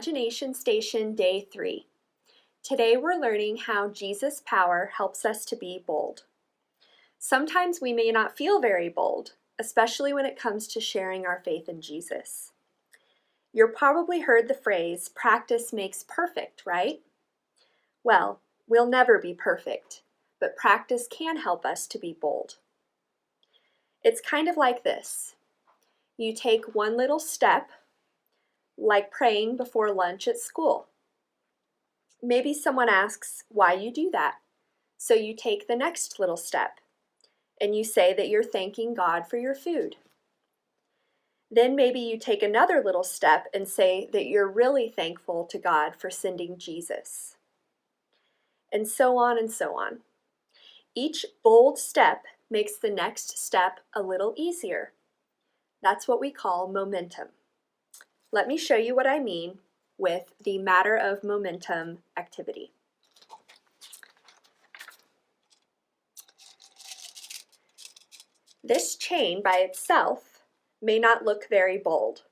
Imagination Station Day 3. Today we're learning how Jesus' power helps us to be bold. Sometimes we may not feel very bold, especially when it comes to sharing our faith in Jesus. You've probably heard the phrase, practice makes perfect, right? Well, we'll never be perfect, but practice can help us to be bold. It's kind of like this. You take one little step, like praying before lunch at school. Maybe someone asks why you do that. So you take the next little step and you say that you're thanking God for your food. Then maybe you take another little step and say that you're really thankful to God for sending Jesus. And so on and so on. Each bold step makes the next step a little easier. That's what we call momentum. Let me show you what I mean with the matter of momentum activity. This chain by itself may not look very bold.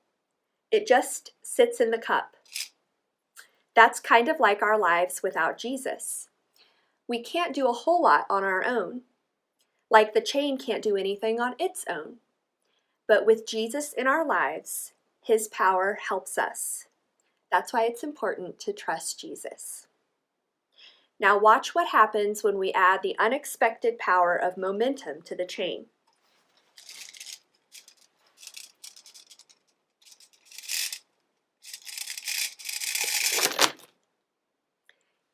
It just sits in the cup. That's kind of like our lives without Jesus. We can't do a whole lot on our own, like the chain can't do anything on its own. But with Jesus in our lives, His power helps us. That's why it's important to trust Jesus. Now watch what happens when we add the unexpected power of momentum to the chain.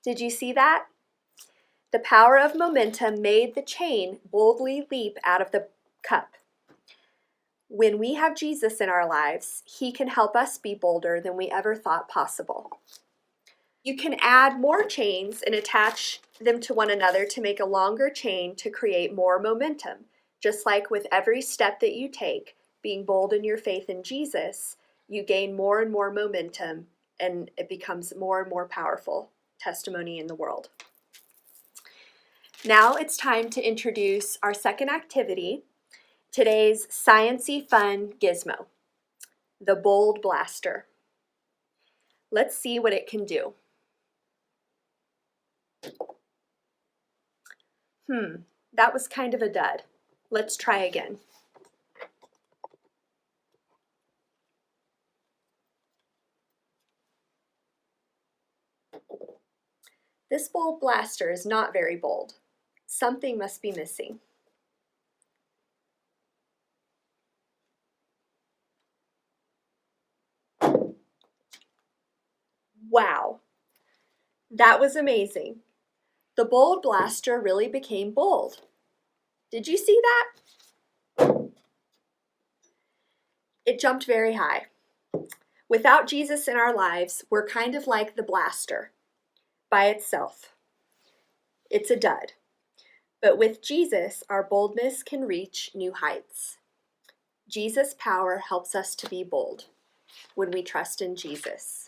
Did you see that? The power of momentum made the chain boldly leap out of the cup. When we have Jesus in our lives, He can help us be bolder than we ever thought possible. You can add more chains and attach them to one another to make a longer chain to create more momentum. Just like with every step that you take, being bold in your faith in Jesus, you gain more and more momentum and it becomes more and more powerful testimony in the world. Now it's time to introduce our second activity, today's science-y fun gizmo, the Bold Blaster. Let's see what it can do. That was kind of a dud. Let's try again. This bold blaster is not very bold. Something must be missing. Wow, that was amazing. The bold blaster really became bold. Did you see that? It jumped very high. Without Jesus in our lives, we're kind of like the blaster by itself. It's a dud. But with Jesus, our boldness can reach new heights. Jesus' power helps us to be bold when we trust in Jesus.